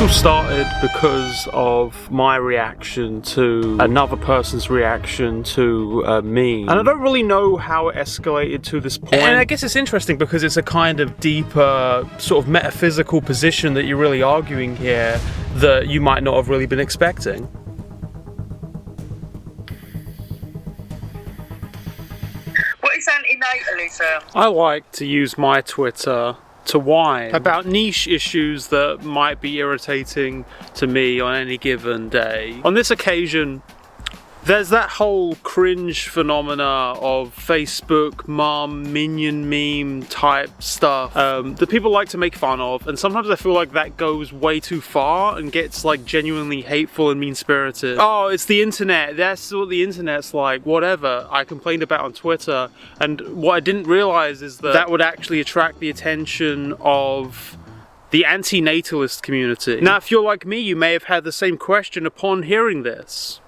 all started because of my reaction to another person's reaction to me. And I don't really know how it escalated to this point. And I guess it's interesting because it's a kind of deeper, sort of metaphysical position that you're really arguing here that you might not have really been expecting. What is antinatalism? I like to use my Twitter to whine about niche issues that might be irritating to me on any given day. On this occasion, there's that whole cringe phenomena of Facebook mom minion meme type stuff that people like to make fun of, and sometimes I feel like that goes way too far and gets like genuinely hateful and mean-spirited. Oh, it's the internet, that's what the internet's like, whatever. I complained about on Twitter, and what I didn't realize is that that would actually attract the attention of the anti-natalist community. Now, if you're like me, you may have had the same question upon hearing this.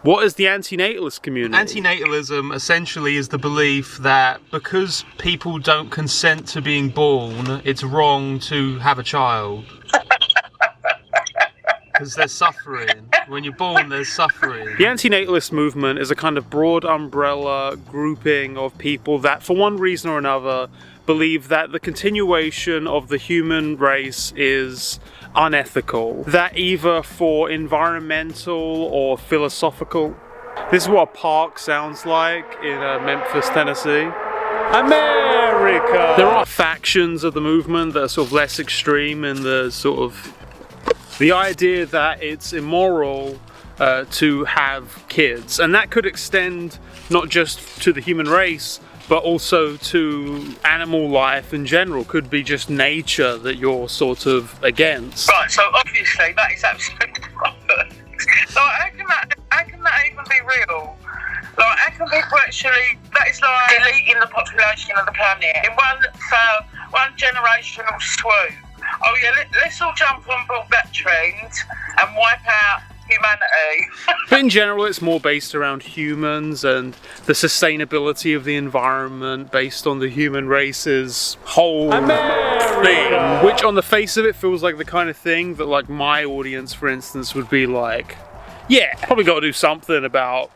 What is the anti-natalist community? Antinatalism essentially is the belief that because people don't consent to being born, it's wrong to have a child. Because there's suffering. When you're born, there's suffering. The anti-natalist movement is a kind of broad umbrella grouping of people that, for one reason or another, believe that the continuation of the human race is unethical. That either for environmental or philosophical. This is what a park sounds like in Memphis, Tennessee. America! There are factions of the movement that are sort of less extreme in the sort of the idea that it's immoral to have kids, and that could extend not just to the human race but also to animal life in general. Could be just nature that you're sort of against. Right, so obviously that is absolutely bollocks. Like, how can that even be real? Like, how can people actually, that is like deleting the population of the planet in one generational swoop. Oh yeah, let's all jump on board that trend and wipe out humanity. But in general, it's more based around humans and the sustainability of the environment based on the human race's whole thing, which on the face of it feels like the kind of thing that like my audience, for instance, would be like, yeah, probably got to do something about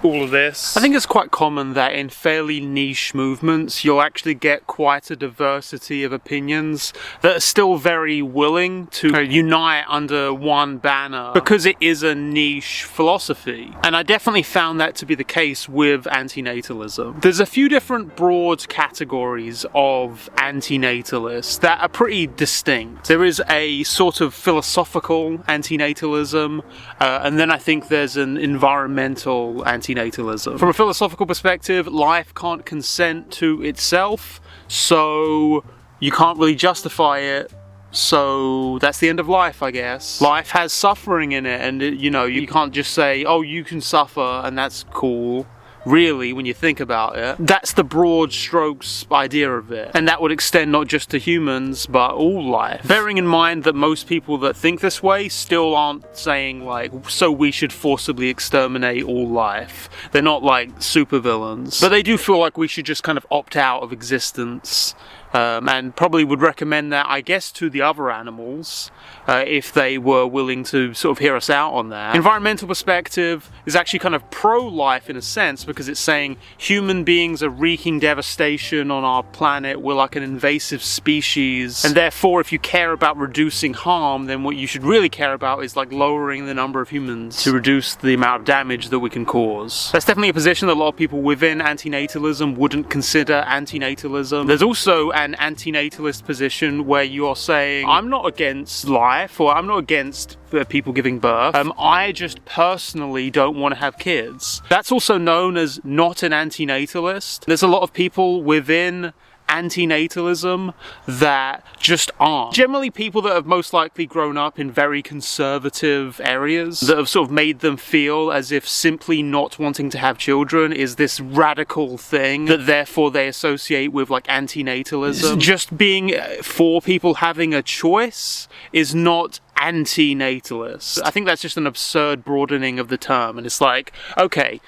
all of this. I think it's quite common that in fairly niche movements you'll actually get quite a diversity of opinions that are still very willing to unite under one banner because it is a niche philosophy. And I definitely found that to be the case with antinatalism. There's a few different broad categories of antinatalists that are pretty distinct. There is a sort of philosophical antinatalism, and then I think there's an environmental antinatalism. From a philosophical perspective, life can't consent to itself, so you can't really justify it, so that's the end of life, I guess. Life has suffering in it, and you know, you can't just say, oh, you can suffer and that's cool. Really, when you think about it, that's the broad strokes idea of it, and that would extend not just to humans but all life. Bearing in mind that most people that think this way still aren't saying like, so we should forcibly exterminate all life. They're not like supervillains, but they do feel like we should just kind of opt out of existence. And probably would recommend that, I guess, to the other animals if they were willing to sort of hear us out on that. Environmental perspective is actually kind of pro-life in a sense because it's saying human beings are wreaking devastation on our planet, we're like an invasive species, and therefore if you care about reducing harm, then what you should really care about is like lowering the number of humans to reduce the amount of damage that we can cause. That's definitely a position that a lot of people within antinatalism wouldn't consider antinatalism. There's also an antinatalist position where you're saying, I'm not against life, or I'm not against people giving birth, I just personally don't want to have kids. That's also known as not an antinatalist. There's a lot of people within antinatalism that just aren't. Generally people that have most likely grown up in very conservative areas that have sort of made them feel as if simply not wanting to have children is this radical thing that therefore they associate with like antinatalism. Just being for people having a choice is not anti-natalist. I think that's just an absurd broadening of the term, and it's like, okay,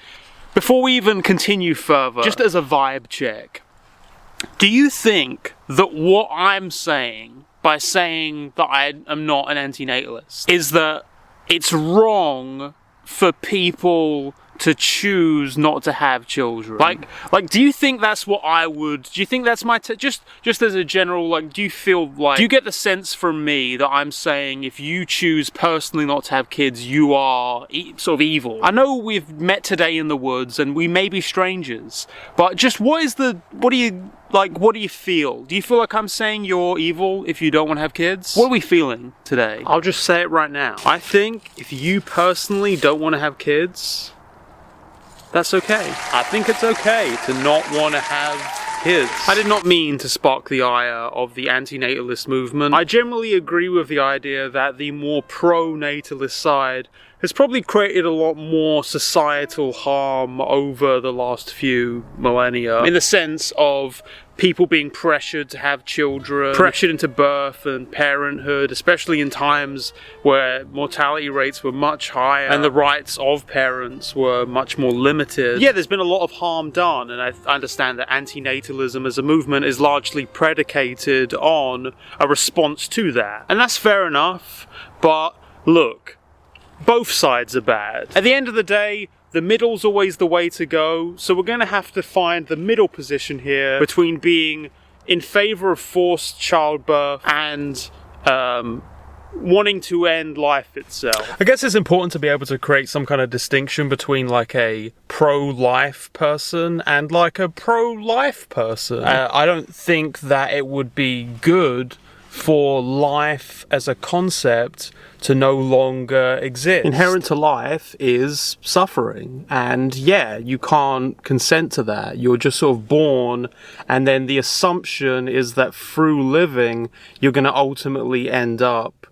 before we even continue further, just as a vibe check, do you think that what I'm saying by saying that I am not an anti-natalist is that it's wrong for people to choose not to have children. Like, do you think that's what I would, do you think that's my, just as a general, like, do you feel like, do you get the sense from me that I'm saying if you choose personally not to have kids, you are sort of evil? I know we've met today in the woods and we may be strangers, but just what do you feel? Do you feel like I'm saying you're evil if you don't want to have kids? What are we feeling today? I'll just say it right now. I think if you personally don't want to have kids, that's okay. I think it's okay to not want to have kids. I did not mean to spark the ire of the anti-natalist movement. I generally agree with the idea that the more pro-natalist side has probably created a lot more societal harm over the last few millennia, in the sense of people being pressured to have children, pressured into birth and parenthood, especially in times where mortality rates were much higher and the rights of parents were much more limited. Yeah, there's been a lot of harm done, and I understand that anti-natalism as a movement is largely predicated on a response to that. And that's fair enough, but look, both sides are bad. At the end of the day, the middle's always the way to go, so we're going to have to find the middle position here between being in favour of forced childbirth and wanting to end life itself. I guess it's important to be able to create some kind of distinction between like a pro-life person and like a pro-life person. I don't think that it would be good for life as a concept to no longer exist. Inherent to life is suffering, and yeah, you can't consent to that. You're just sort of born, and then the assumption is that through living, you're going to ultimately end up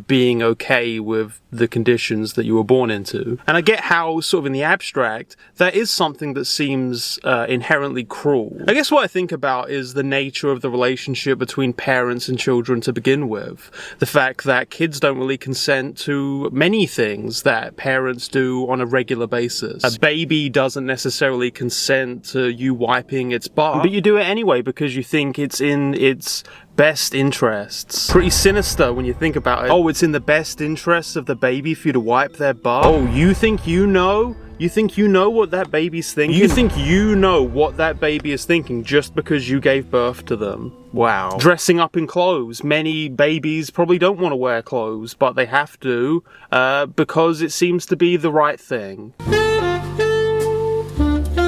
being okay with the conditions that you were born into. And I get how, sort of in the abstract, that is something that seems inherently cruel. I guess what I think about is the nature of the relationship between parents and children to begin with. The fact that kids don't really consent to many things that parents do on a regular basis. A baby doesn't necessarily consent to you wiping its butt, but you do it anyway because you think it's in its best interests. Pretty sinister when you think about it. Oh, it's in the best interests of the baby for you to wipe their butt? Oh, you think you know? You think you know what that baby's thinking? You think you know what that baby is thinking just because you gave birth to them? Wow. Dressing up in clothes. Many babies probably don't want to wear clothes, but they have to because it seems to be the right thing.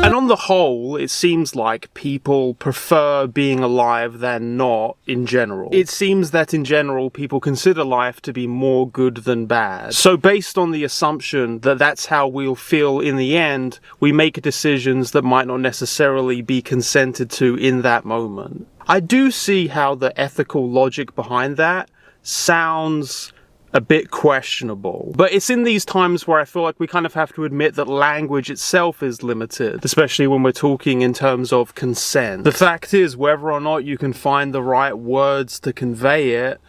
And on the whole, it seems like people prefer being alive than not in general. It seems that in general, people consider life to be more good than bad. So based on the assumption that that's how we'll feel in the end, we make decisions that might not necessarily be consented to in that moment. I do see how the ethical logic behind that sounds a bit questionable. But it's in these times where I feel like we kind of have to admit that language itself is limited, especially when we're talking in terms of consent. The fact is, whether or not you can find the right words to convey it,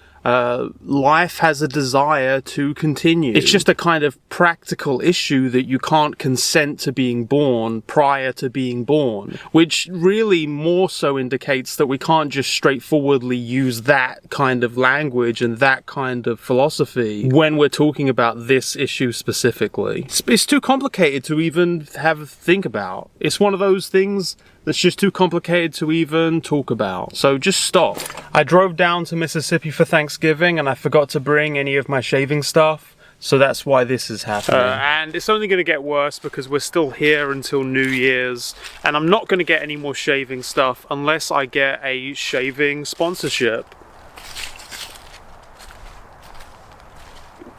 life has a desire to continue. It's just a kind of practical issue that you can't consent to being born prior to being born, which really more so indicates that we can't just straightforwardly use that kind of language and that kind of philosophy when we're talking about this issue specifically. It's too complicated to even think about. It's one of those things that's just too complicated to even talk about. So just stop. I drove down to Mississippi for Thanksgiving and I forgot to bring any of my shaving stuff. So that's why this is happening. And it's only going to get worse because we're still here until New Year's. And I'm not going to get any more shaving stuff unless I get a shaving sponsorship.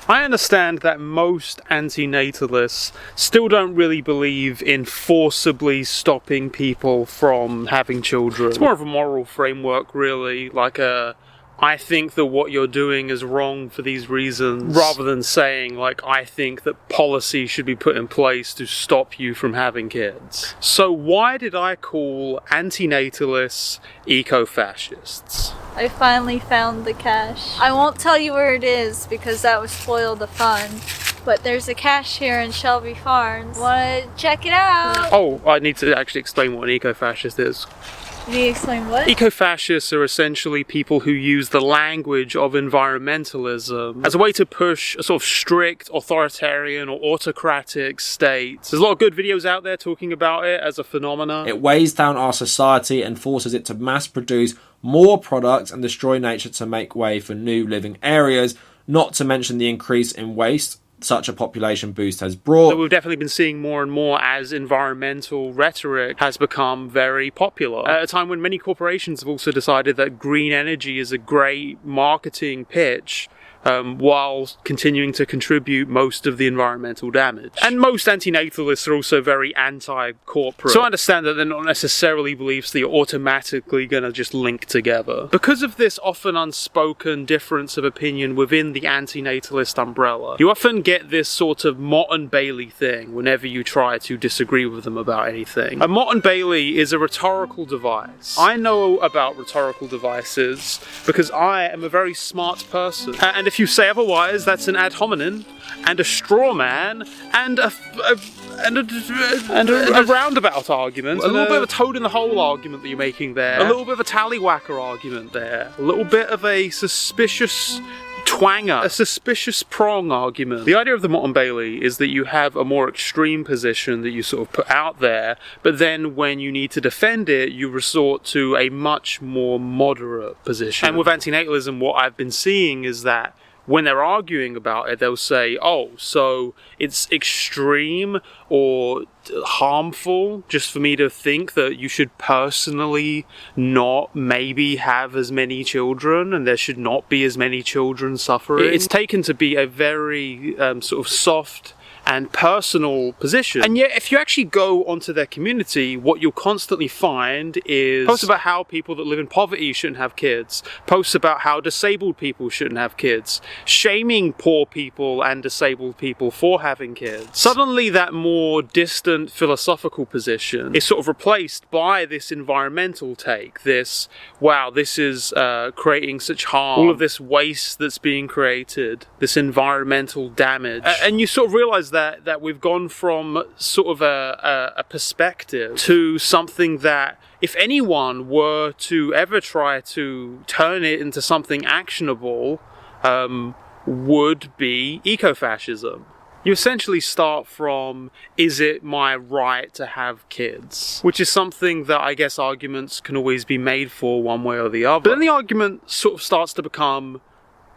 I understand that most anti-natalists still don't really believe in forcibly stopping people from having children. It's more of a moral framework, really, like I think that what you're doing is wrong for these reasons, rather than saying, like, I think that policy should be put in place to stop you from having kids. So why did I call antinatalists ecofascists? I finally found the cache. I won't tell you where it is because that would spoil the fun. but there's a cache here in Shelby Farms. Wanna check it out? Oh, I need to actually explain what an eco-fascist is. Can you explain what? Eco-fascists are essentially people who use the language of environmentalism as a way to push a sort of strict authoritarian or autocratic state. There's a lot of good videos out there talking about it as a phenomenon. It weighs down our society and forces it to mass produce more products and destroy nature to make way for new living areas, not to mention the increase in waste such a population boost has brought. So we've definitely been seeing more and more as environmental rhetoric has become very popular. At a time when many corporations have also decided that green energy is a great marketing pitch, while continuing to contribute most of the environmental damage. And most antinatalists are also very anti-corporate. So I understand that they're not necessarily beliefs that you're automatically going to just link together. Because of this often unspoken difference of opinion within the antinatalist umbrella, you often get this sort of Mott and Bailey thing whenever you try to disagree with them about anything. A Mott and Bailey is a rhetorical device. I know about rhetorical devices because I am a very smart person. And if you say otherwise, that's an ad hominem and a straw man and a roundabout argument, a little bit of a toad in the hole argument that you're making there, a little bit of a tallywhacker argument there, a little bit of a suspicious twanger, a suspicious prong argument. The idea of the Mott and Bailey is that you have a more extreme position that you sort of put out there, but then when you need to defend it, you resort to a much more moderate position. And with antinatalism, what I've been seeing is that when they're arguing about it, they'll say, oh, so it's extreme or harmful just for me to think that you should personally not maybe have as many children and there should not be as many children suffering. It's taken to be a very sort of soft and personal position. And yet, if you actually go onto their community, what you'll constantly find is posts about how people that live in poverty shouldn't have kids, posts about how disabled people shouldn't have kids, shaming poor people and disabled people for having kids. Suddenly, that more distant philosophical position is sort of replaced by this environmental take, this, wow, this is creating such harm, all of this waste that's being created, this environmental damage. And you sort of realize that we've gone from sort of a perspective to something that, if anyone were to ever try to turn it into something actionable, would be ecofascism. You essentially start from, is it my right to have kids? Which is something that I guess arguments can always be made for one way or the other. But then the argument sort of starts to become,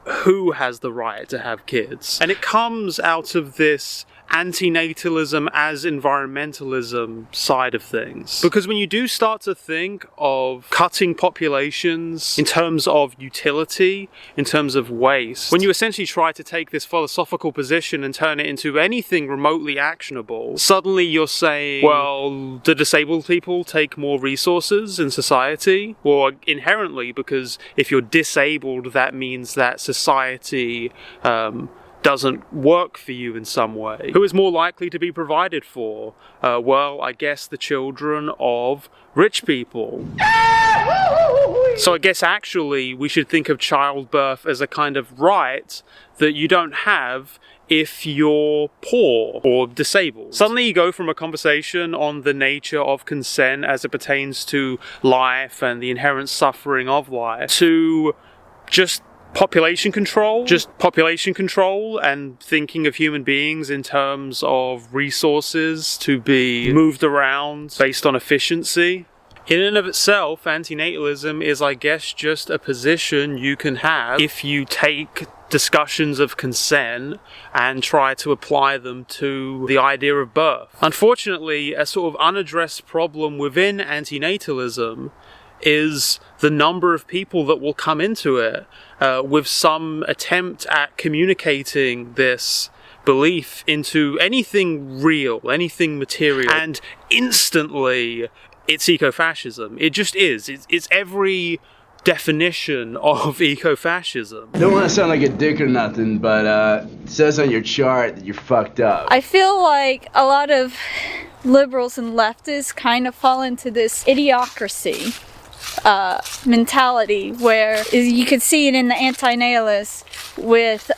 who has the right to have kids? And it comes out of this antinatalism as environmentalism side of things. Because when you do start to think of cutting populations in terms of utility, in terms of waste, when you essentially try to take this philosophical position and turn it into anything remotely actionable, suddenly you're saying, well, do disabled people take more resources in society? Or inherently, because if you're disabled, that means that society doesn't work for you in some way. Who is more likely to be provided for? Well, I guess the children of rich people. So I guess actually we should think of childbirth as a kind of right that you don't have if you're poor or disabled. Suddenly you go from a conversation on the nature of consent as it pertains to life and the inherent suffering of life to just population control and thinking of human beings in terms of resources to be moved around based on efficiency. In and of itself, antinatalism is, I guess, just a position you can have if you take discussions of consent and try to apply them to the idea of birth. Unfortunately, a sort of unaddressed problem within antinatalism is the number of people that will come into it with some attempt at communicating this belief into anything real, anything material, and instantly it's ecofascism. It just is. It's every definition of ecofascism. Don't want to sound like a dick or nothing, but it says on your chart that you're fucked up. I feel like a lot of liberals and leftists kind of fall into this idiocracy mentality, where you could see it in the anti-natalists with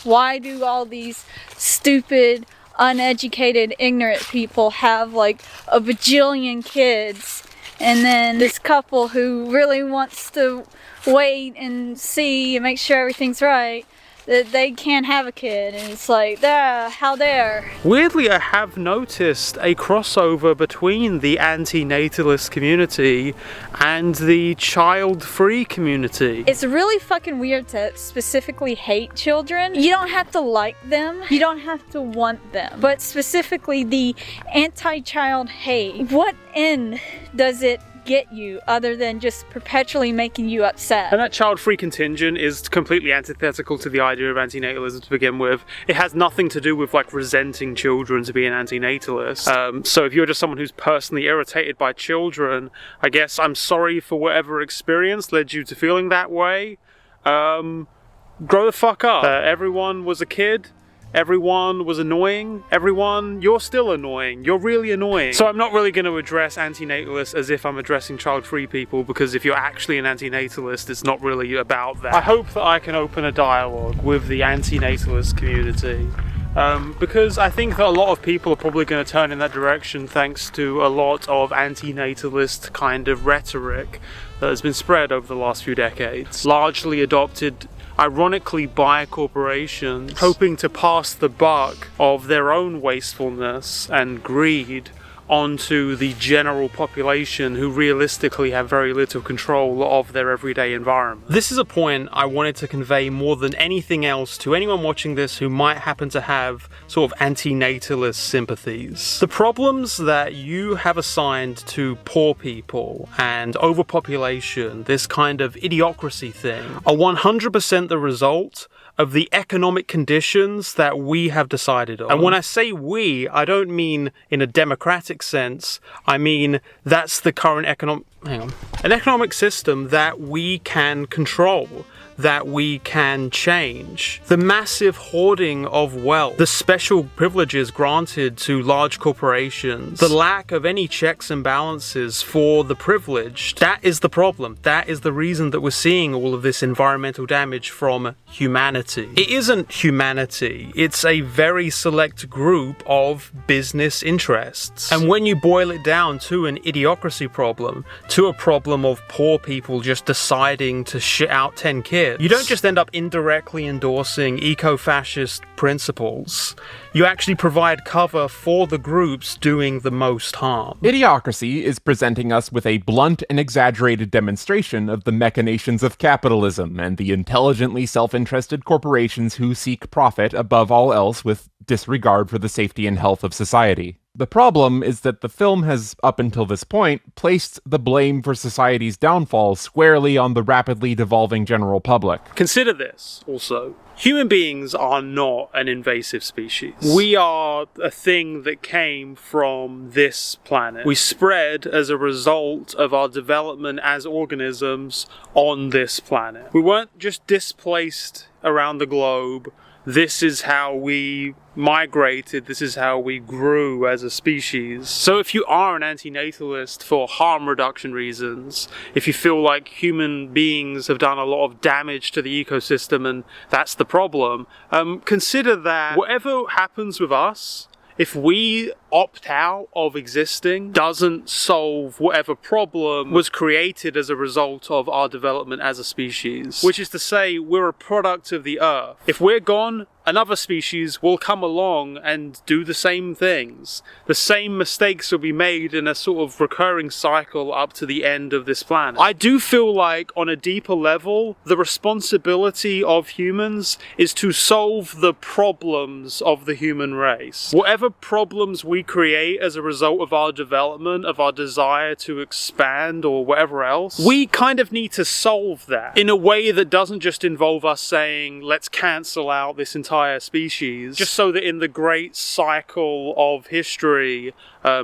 Why do all these stupid, uneducated, ignorant people have like a bajillion kids, and then this couple who really wants to wait and see and make sure everything's right, that they can't have a kid, and it's like, how dare. Weirdly, I have noticed a crossover between the anti-natalist community and the child-free community. It's really fucking weird to specifically hate children. You don't have to like them, you don't have to want them, but specifically the anti-child hate, what end does it get you other than just perpetually making you upset? And that child-free contingent is completely antithetical to the idea of antinatalism to begin with. It has nothing to do with like resenting children to be an antinatalist. So if you're just someone who's personally irritated by children, I guess I'm sorry for whatever experience led you to feeling that way. Grow the fuck up. Everyone was a kid. Everyone was annoying. Everyone, you're still annoying. You're really annoying. So I'm not really going to address antinatalists as if I'm addressing child-free people, because if you're actually an antinatalist, it's not really about that. I hope that I can open a dialogue with the antinatalist community, because I think that a lot of people are probably going to turn in that direction thanks to a lot of antinatalist kind of rhetoric that has been spread over the last few decades, largely adopted ironically by corporations, hoping to pass the buck of their own wastefulness and greed onto the general population, who realistically have very little control of their everyday environment. This is a point I wanted to convey more than anything else to anyone watching this who might happen to have sort of anti-natalist sympathies. The problems that you have assigned to poor people and overpopulation, this kind of idiocracy thing, are 100% the result of the economic conditions that we have decided on. And when I say we, I don't mean in a democratic sense. I mean that's the current an economic system that we can control, that we can change. The massive hoarding of wealth, the special privileges granted to large corporations, the lack of any checks and balances for the privileged, that is the problem. That is the reason that we're seeing all of this environmental damage from humanity. It isn't humanity, it's a very select group of business interests. And when you boil it down to an idiocracy problem, to a problem of poor people just deciding to shit out 10 kids, you don't just end up indirectly endorsing eco-fascist principles. You actually provide cover for the groups doing the most harm. Idiocracy is presenting us with a blunt and exaggerated demonstration of the machinations of capitalism and the intelligently self-interested corporations who seek profit above all else with disregard for the safety and health of society. The problem is that the film has, up until this point, placed the blame for society's downfall squarely on the rapidly devolving general public. Consider this, also. Human beings are not an invasive species. We are a thing that came from this planet. We spread as a result of our development as organisms on this planet. We weren't just displaced around the globe. This is how we migrated, this is how we grew as a species. So if you are an antinatalist for harm reduction reasons, if you feel like human beings have done a lot of damage to the ecosystem and that's the problem, consider that whatever happens with us, if we opt out of existing, doesn't solve whatever problem was created as a result of our development as a species. Which is to say, we're a product of the earth. If we're gone, another species will come along and do the same things. The same mistakes will be made in a sort of recurring cycle up to the end of this planet. I do feel like, on a deeper level, the responsibility of humans is to solve the problems of the human race. Whatever problems we create as a result of our development, of our desire to expand or whatever else, we kind of need to solve that in a way that doesn't just involve us saying, let's cancel out this entire species, just so that in the great cycle of history,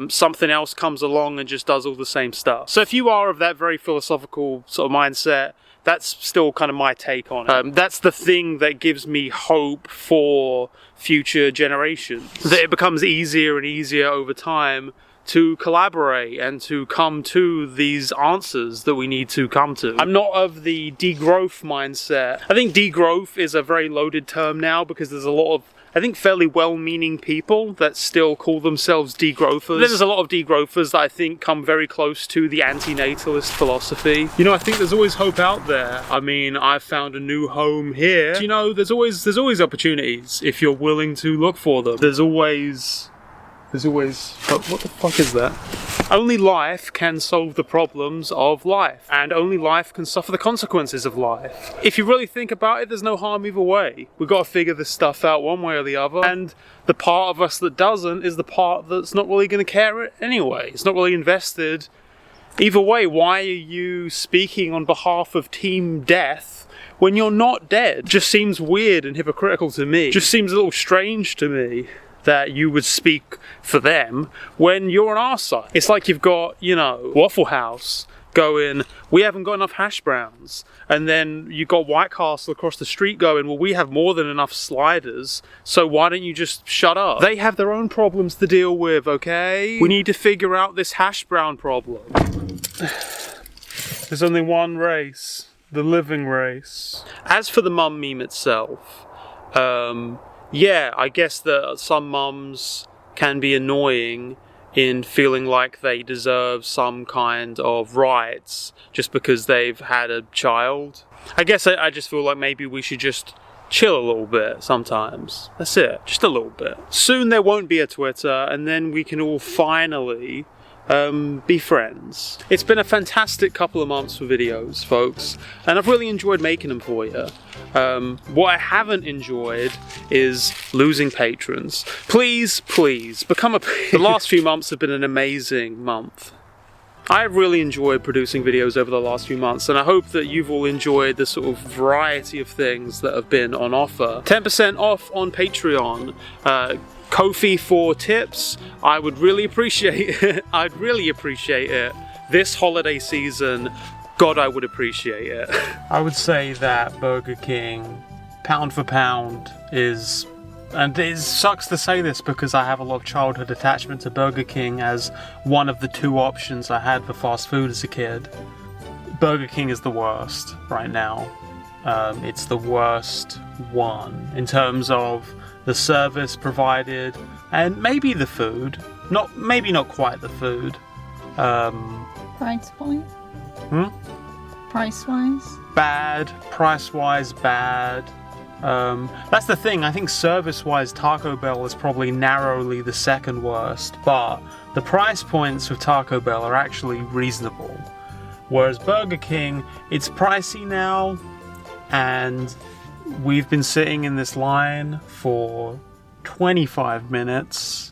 something else comes along and just does all the same stuff. So if you are of that very philosophical sort of mindset, that's still kind of my take on it. That's the thing that gives me hope for future generations. That it becomes easier and easier over time to collaborate and to come to these answers that we need to come to. I'm not of the degrowth mindset. I think degrowth is a very loaded term now because there's a lot of, I think, fairly well-meaning people that still call themselves degrowthers. There's a lot of degrowthers that I think come very close to the anti-natalist philosophy. You know, I think there's always hope out there. I mean, I've found a new home here. You know, there's always opportunities if you're willing to look for them. There's always, oh, what the fuck is that? Only life can solve the problems of life, and only life can suffer the consequences of life. If you really think about it, there's no harm either way. We've got to figure this stuff out one way or the other, and the part of us that doesn't is the part that's not really going to care anyway. It's not really invested. Either way, why are you speaking on behalf of Team Death when you're not dead? Just seems weird and hypocritical to me. Just seems a little strange to me that you would speak for them when you're on our side. It's like you've got, you know, Waffle House going, we haven't got enough hash browns. And then you've got White Castle across the street going, well, we have more than enough sliders, so why don't you just shut up? They have their own problems to deal with, okay? We need to figure out this hash brown problem. There's only one race, the living race. As for the mum meme itself, yeah, I guess that some mums can be annoying in feeling like they deserve some kind of rights just because they've had a child. I guess I just feel like maybe we should just chill a little bit sometimes. That's it, just a little bit. Soon there won't be a Twitter, and then we can all finally be friends. It's been a fantastic couple of months for videos, folks, and I've really enjoyed making them for you. What I haven't enjoyed is losing patrons. Please, please, become a patron. The last few months have been an amazing month. I have really enjoyed producing videos over the last few months, and I hope that you've all enjoyed the sort of variety of things that have been on offer. 10% off on Patreon. Ko-fi for tips. I would really appreciate it. I'd really appreciate it. This holiday season, God, I would appreciate it. I would say that Burger King, pound for pound, is, and it sucks to say this because I have a lot of childhood attachment to Burger King as one of the two options I had for fast food as a kid. Burger King is the worst right now. It's the worst one in terms of the service provided and maybe the food. Maybe not quite the food. Price point? Price-wise? Bad. Price-wise, bad. That's the thing. I think service-wise, Taco Bell is probably narrowly the second worst, but the price points with Taco Bell are actually reasonable. Whereas Burger King, it's pricey now, and we've been sitting in this line for 25 minutes